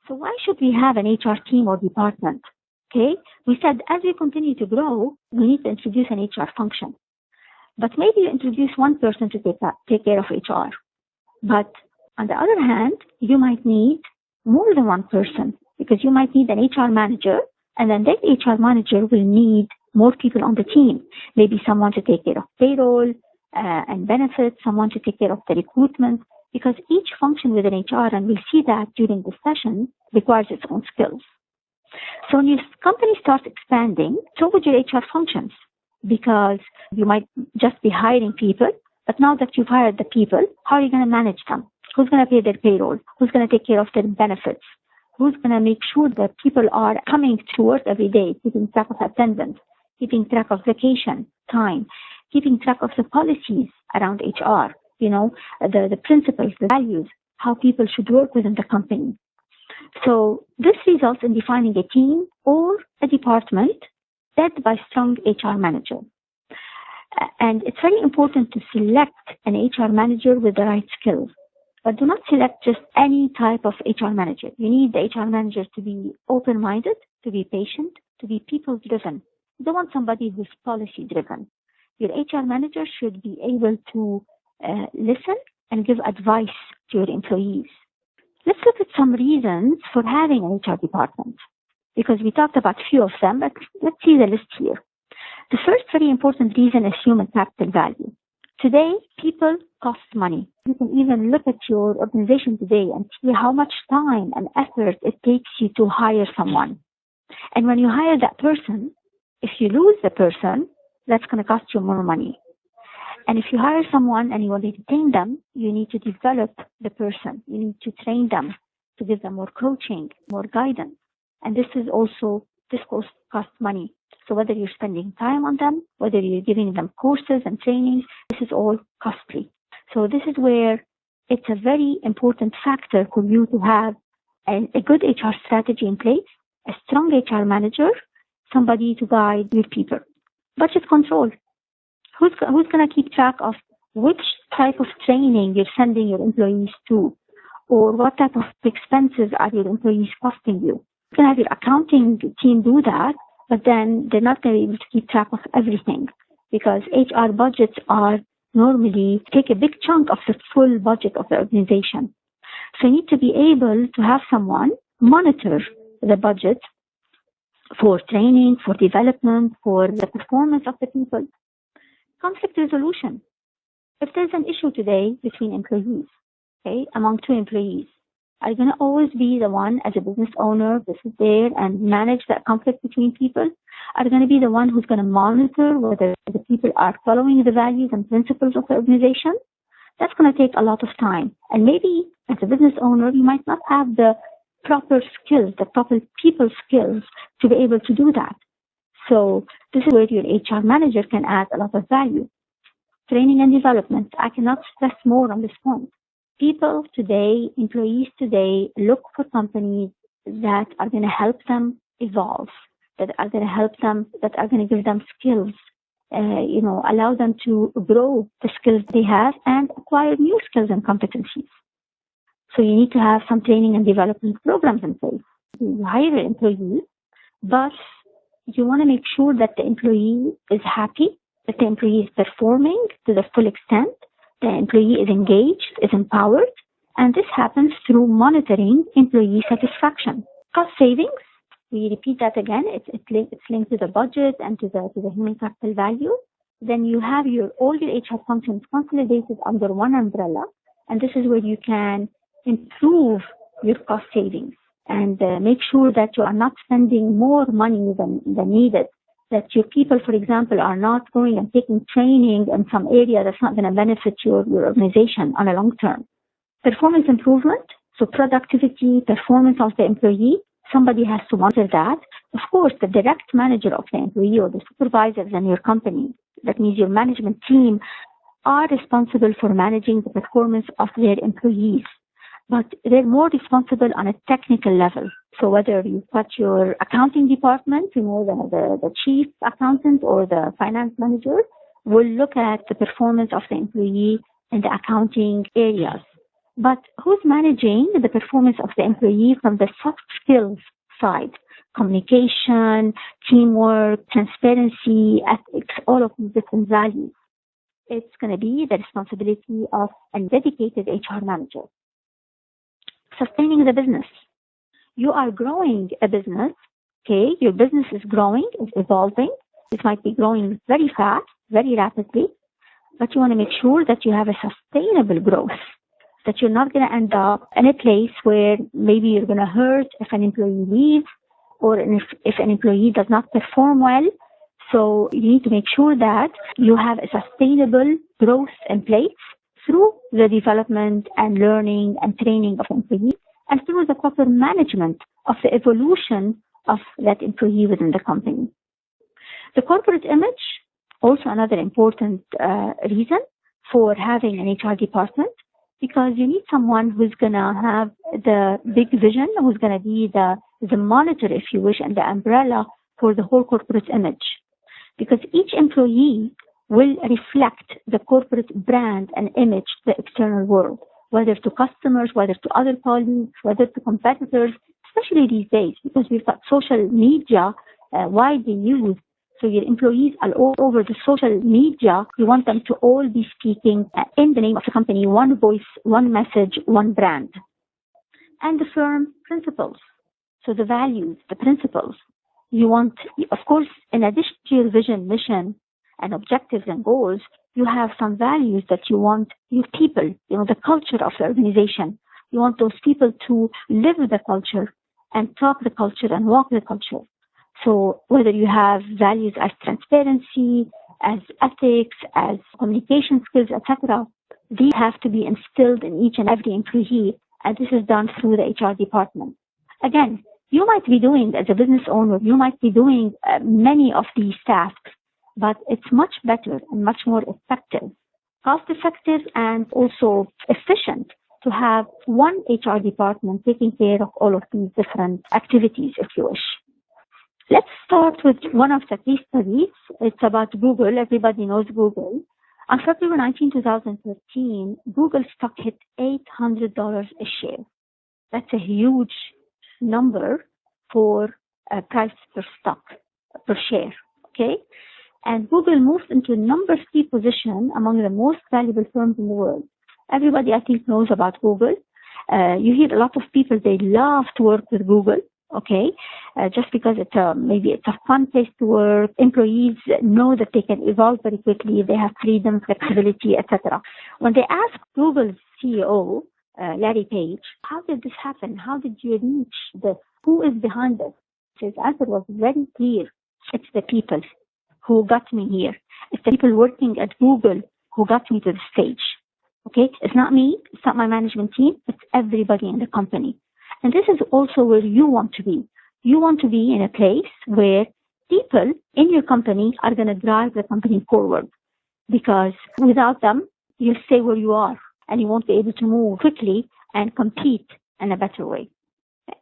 So why should we have an HR team or department? Okay, we said as we continue to grow, we need to introduce an HR function. But maybe you introduce one person to take care of HR. But on the other hand, you might need more than one person, because you might need an HR manager, and then that HR manager will need more people on the team. Maybe someone to take care of payroll and benefits, someone to take care of the recruitment, because each function within HR, and we'll see that during the session, requires its own skills. So when your company starts expanding, so would your HR functions, because you might just be hiring people, but now that you've hired the people, how are you going to manage them? Who's going to pay their payroll? Who's going to take care of their benefits? Who's going to make sure that people are coming to work every day, keeping track of attendance, keeping track of vacation time, keeping track of the policies around HR, the principles, the values, how people should work within the company. So this results in defining a team or a department led by a strong HR manager. And it's very important to select an HR manager with the right skills. But do not select just any type of HR manager. You need the HR manager to be open-minded, to be patient, to be people-driven. You don't want somebody who's policy-driven. Your HR manager should be able to listen and give advice to your employees. Let's look at some reasons for having an HR department, because we talked about a few of them, but let's see the list here. The first very important reason is human capital value. Today, people cost money. You can even look at your organization today and see how much time and effort it takes you to hire someone. And when you hire that person, if you lose the person, that's going to cost you more money. And if you hire someone and you want to retain them, you need to develop the person. You need to train them, to give them more coaching, more guidance. And this costs money. So whether you're spending time on them, whether you're giving them courses and trainings, this is all costly. So this is where it's a very important factor for you to have a good HR strategy in place, a strong HR manager, somebody to guide your people. Budget control. Who's going to keep track of which type of training you're sending your employees to, or what type of expenses are your employees costing you? You can have your accounting team do that, but then they're not going to be able to keep track of everything, because HR budgets are normally take a big chunk of the full budget of the organization. So you need to be able to have someone monitor the budget for training, for development, for the performance of the people. Conflict resolution. If there's an issue today between employees, among two employees, are you going to always be the one as a business owner to sit there and manage that conflict between people? Are you going to be the one who's going to monitor whether the people are following the values and principles of the organization? That's going to take a lot of time. And maybe as a business owner, you might not have the proper skills, the proper people skills to be able to do that. So this is where your HR manager can add a lot of value. Training and development. I cannot stress more on this point. People today, employees today, look for companies that are going to help them evolve, that are going to help them, that are going to give them skills, allow them to grow the skills they have and acquire new skills and competencies. So you need to have some training and development programs in place. You hire an employee, but you want to make sure that the employee is happy, that the employee is performing to the full extent, the employee is engaged, is empowered, and this happens through monitoring employee satisfaction. Cost savings, we repeat that again, it's linked to the budget and to the human capital value. Then you have all your HR functions consolidated under one umbrella, and this is where you can improve your cost savings and make sure that you are not spending more money than needed. That your people, for example, are not going and taking training in some area that's not going to benefit your organization on a long term. Performance improvement, so productivity, performance of the employee, somebody has to monitor that. Of course, the direct manager of the employee or the supervisors in your company, that means your management team, are responsible for managing the performance of their employees. But they're more responsible on a technical level. So whether you've got your accounting department, the chief accountant or the finance manager will look at the performance of the employee in the accounting areas. But who's managing the performance of the employee from the soft skills side? Communication, teamwork, transparency, ethics, all of these different values. It's going to be the responsibility of a dedicated HR manager. Sustaining the business. You are growing a business, okay? Your business is growing, it's evolving. It might be growing very fast, very rapidly, but you want to make sure that you have a sustainable growth, that you're not going to end up in a place where maybe you're going to hurt if an employee leaves or if an employee does not perform well. So you need to make sure that you have a sustainable growth in place through the development and learning and training of employees and through the proper management of the evolution of that employee within the company. The corporate image, also another important reason for having an HR department, because you need someone who's going to have the big vision, who's going to be the monitor, if you wish, and the umbrella for the whole corporate image. Because each employee will reflect the corporate brand and image to the external world, whether to customers, whether to other colleagues, whether to competitors, especially these days, because we've got social media widely used. So your employees are all over the social media. You want them to all be speaking in the name of the company, one voice, one message, one brand. And the firm principles. So the values, the principles. You want, of course, in addition to your vision, mission, and objectives and goals, you have some values that you want your people, the culture of the organization. You want those people to live the culture and talk the culture and walk the culture. So whether you have values as transparency, as ethics, as communication skills, etc., these have to be instilled in each and every employee, and this is done through the HR department. Again, you might be doing, as a business owner, you might be doing many of these tasks, but it's much better and much more effective, cost-effective, and also efficient to have one HR department taking care of all of these different activities, if you wish. Let's start with one of the case studies. It's about Google. Everybody knows Google. On February 19, 2013, Google stock hit $800 a share. That's a huge number for a price per stock, per share, okay? And Google moved into number 3 position among the most valuable firms in the world. Everybody, I think, knows about Google. You hear a lot of people, they love to work with Google. Okay, just because maybe it's a fun place to work. Employees know that they can evolve very quickly. They have freedom, flexibility, etc. When they asked Google's CEO, Larry Page, how did this happen? How did you reach this? Who is behind this? His answer was very clear. It's the people who got me here. It's the people working at Google who got me to the stage. Okay, it's not me. It's not my management team. It's everybody in the company. And this is also where you want to be. You want to be in a place where people in your company are going to drive the company forward. Because without them, you'll stay where you are and you won't be able to move quickly and compete in a better way. Okay.